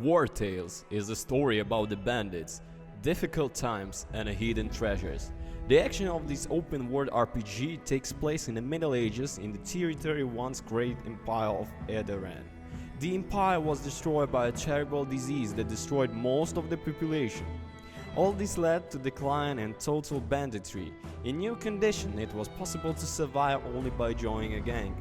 War Tales is a story about the bandits, difficult times, and hidden treasures. The action of this open-world RPG takes place in the Middle Ages in the territory once great empire of Edoran. The empire was destroyed by a terrible disease that destroyed most of the population. All this led to decline and total banditry. In new condition, it was possible to survive only by joining a gang.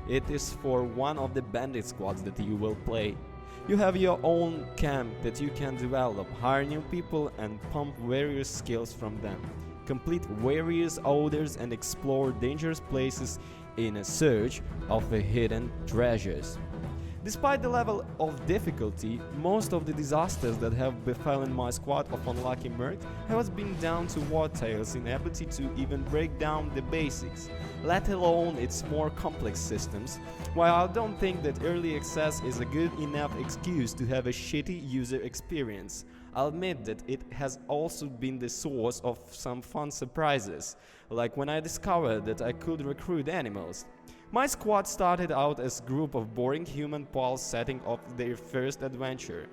It is for one of the bandit squads that you will play. You have your own camp that you can develop, hire new people and pump various skills from them. Complete various orders and explore dangerous places in a search of hidden treasures. Despite the level of difficulty, most of the disasters that have befallen my squad of unlucky mercs has been down to WARTALES' inability to even break down the basics, let alone its more complex systems. While I don't think that early access is a good enough excuse to have a shitty user experience, I'll admit that it has also been the source of some fun surprises, like when I discovered that I could recruit animals. My squad started out as a group of boring human pals setting off their first adventure.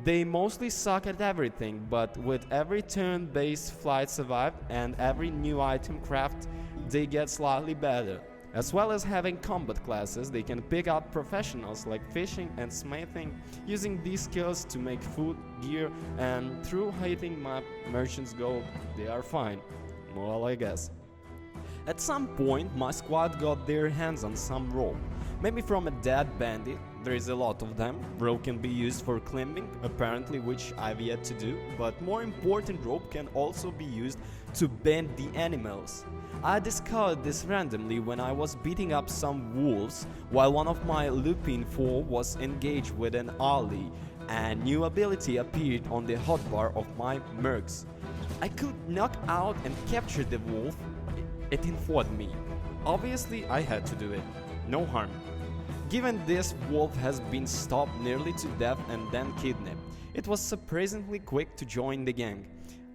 They mostly suck at everything, but with every turn-based flight survived and every new item craft, they get slightly better. As well as having combat classes, they can pick up professionals like fishing and smithing, using these skills to make food, gear, and through hitting my merchants gold, they are fine. Well, I guess. At some point, my squad got their hands on some rope. Maybe from a dead bandit, there is a lot of them. Rope can be used for climbing, apparently, which I've yet to do, but more important, rope can also be used to bend the animals. I discovered this randomly when I was beating up some wolves while one of my lupine foe was engaged with an ally. A new ability appeared on the hotbar of my mercs. I could knock out and capture the wolf. It informed me. Obviously, I had to do it. No harm. Given this wolf has been stopped nearly to death and then kidnapped, it was surprisingly quick to join the gang.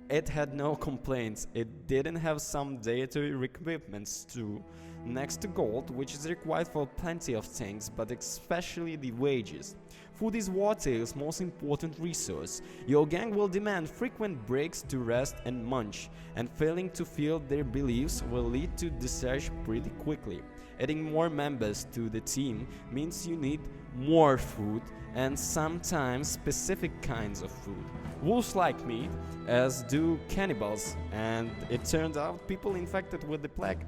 It had no complaints. It didn't have some dietary equipments too, next to gold, which is required for plenty of things, but especially the wages. Food is WARTALES' most important resource. Your gang will demand frequent breaks to rest and munch, and failing to fill their beliefs will lead to discharge pretty quickly. Adding more members to the team means you need more food and sometimes specific kinds of food. Wolves like meat, as do cannibals, and it turned out people infected with the plague.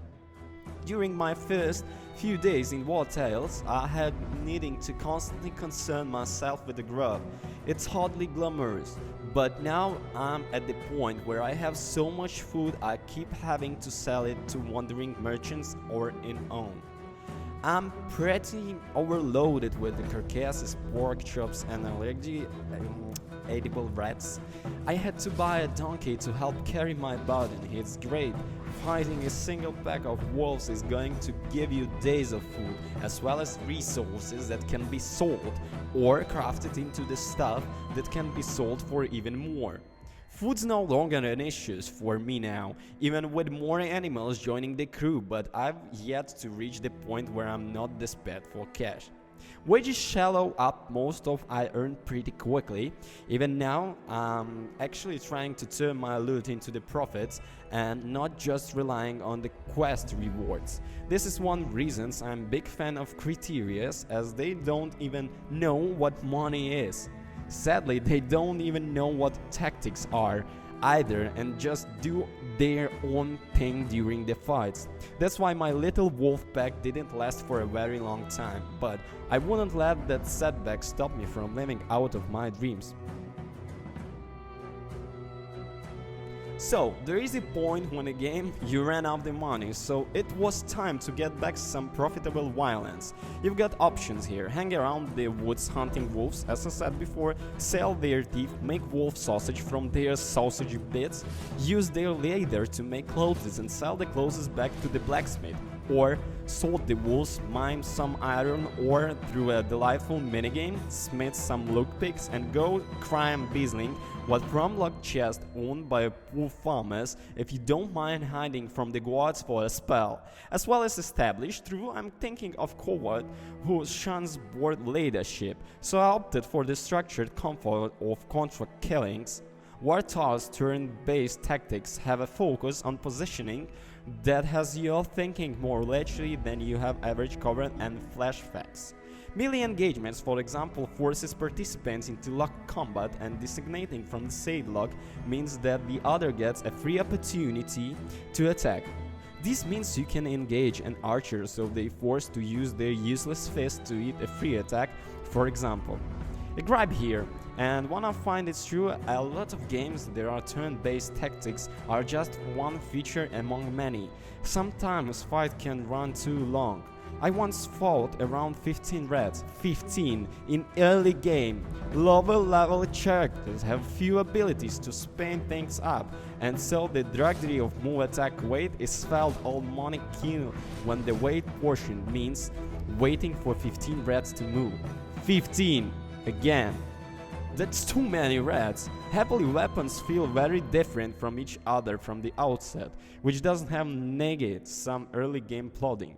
During my first few days in WARTALES, I had needing to constantly concern myself with the grub. It's hardly glamorous, but now I'm at the point where I have so much food I keep having to sell it to wandering merchants or in own. I'm pretty overloaded with the carcasses, pork chops, and edible rats. I had to buy a donkey to help carry my burden. It's great. Fighting a single pack of wolves is going to give you days of food, as well as resources that can be sold or crafted into the stuff that can be sold for even more. Food's no longer an issue for me now, even with more animals joining the crew, but I've yet to reach the point where I'm not desperate for cash. Wages shallow up most of I earn pretty quickly. Even now, I'm actually trying to turn my loot into the profits and not just relying on the quest rewards. This is one reason I'm a big fan of criterias, as they don't even know what money is. Sadly, they don't even know what tactics are either and just do their own thing during the fights. That's why my little wolf pack didn't last for a very long time, but I wouldn't let that setback stop me from living out of my dreams. So, there is a point when a game you ran out the money, so it was time to get back some profitable violence. You've got options here: hang around the woods hunting wolves, as I said before, sell their teeth, make wolf sausage from their sausage bits, use their leather to make clothes and sell the clothes back to the blacksmith. or salt the wolves, mine some iron ore through a delightful minigame, smith some lockpicks, and go crime beazling what from-locked chest owned by poor farmers if you don't mind hiding from the gods for a spell, as well as established through I'm thinking of coward who shuns board leadership, so I opted for the structured comfort of contract killings. WARTALES turn-based tactics have a focus on positioning that has you all thinking more literally than you have average cover and flashbacks. Melee engagements, for example, forces participants into lock combat, and designating from the side lock means that the other gets a free opportunity to attack. This means you can engage an archer so they forced to use their useless fist to eat a free attack, for example. A gripe here, and when I find it's true, a lot of games there are turn-based tactics are just one feature among many. Sometimes fight can run too long. I once fought around 15 reds, 15 in early game. Lower level characters have few abilities to spin things up, and so the drudgery of move attack wait is felt almonic kill when the wait portion means waiting for 15 reds to move. 15! Again. That's too many reds. Happily, weapons feel very different from each other from the outset, which doesn't have negate some early game plodding.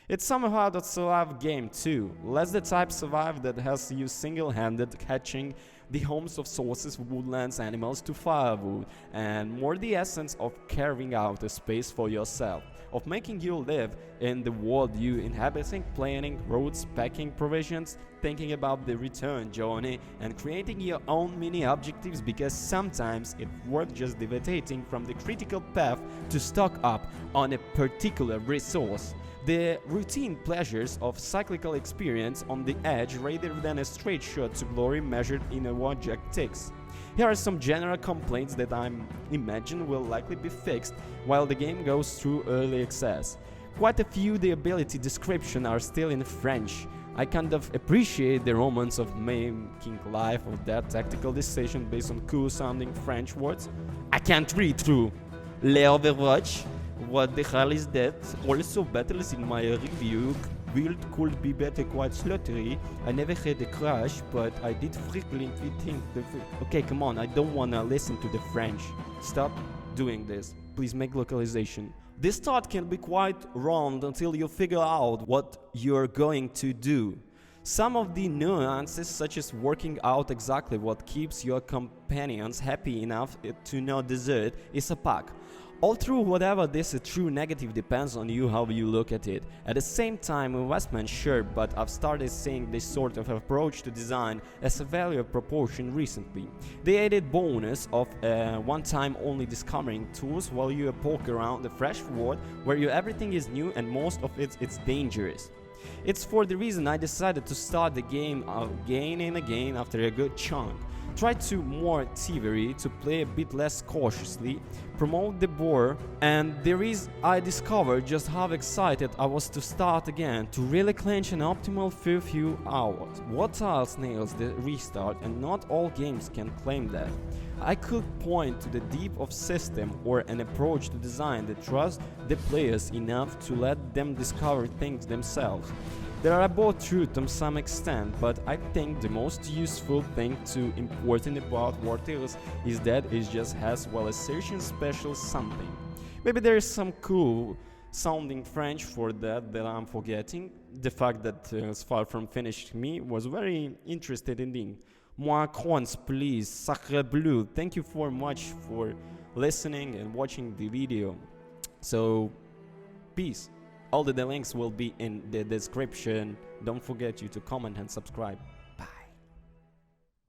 It's somehow that survive game too, less the type survive that has you single-handed catching the homes of sources, woodlands, animals to firewood, and more the essence of carving out a space for yourself, of making you live in the world you inhabiting, planning roads, packing provisions, thinking about the return journey, and creating your own mini objectives, because sometimes it's worth just deviating from the critical path to stock up on a particular resource. The routine pleasures of cyclical experience on the edge rather than a straight shot to glory measured in a one-jack ticks. Here are some general complaints that I imagine will likely be fixed while the game goes through early access. Quite a few the ability description are still in French. I kind of appreciate the romance of making life of that tactical decision based on cool sounding French words. I can't read through. Le Overwatch. What the hell is that? Also, battles in my review build could be better quite sluttery. I never had a crash, but I did frequently think okay, come on, I don't wanna listen to the French. Stop doing this. Please make localization. This thought can be quite wrong until you figure out what you're going to do. Some of the nuances, such as working out exactly what keeps your companions happy enough to not desert, is a pack. All through whatever this is true negative depends on you how you look at it. At the same time, investment sure, but I've started seeing this sort of approach to design as a value proportion recently. The added bonus of one-time only discovering tools while you poke around the fresh world where everything is new and most of it's dangerous. It's for the reason I decided to start the game again and again after a good chunk. Try to more thievery, to play a bit less cautiously, promote the bore, and I discovered just how excited I was to start again, to really clench an optimal few hours. WARTALES nails the restart, and not all games can claim that. I could point to the deep of system or an approach to design that trusts the players enough to let them discover things themselves. They are both true to some extent, but I think the most useful thing to important about WARTALES is that it just has well a certain special something. Maybe there is some cool sounding French for that I'm forgetting. The fact that as far from finished me was very interested indeed. Moi cons, please, sacre bleu. Thank you for much for listening and watching the video. So, peace. All the links will be in the description. Don't forget you to comment and subscribe.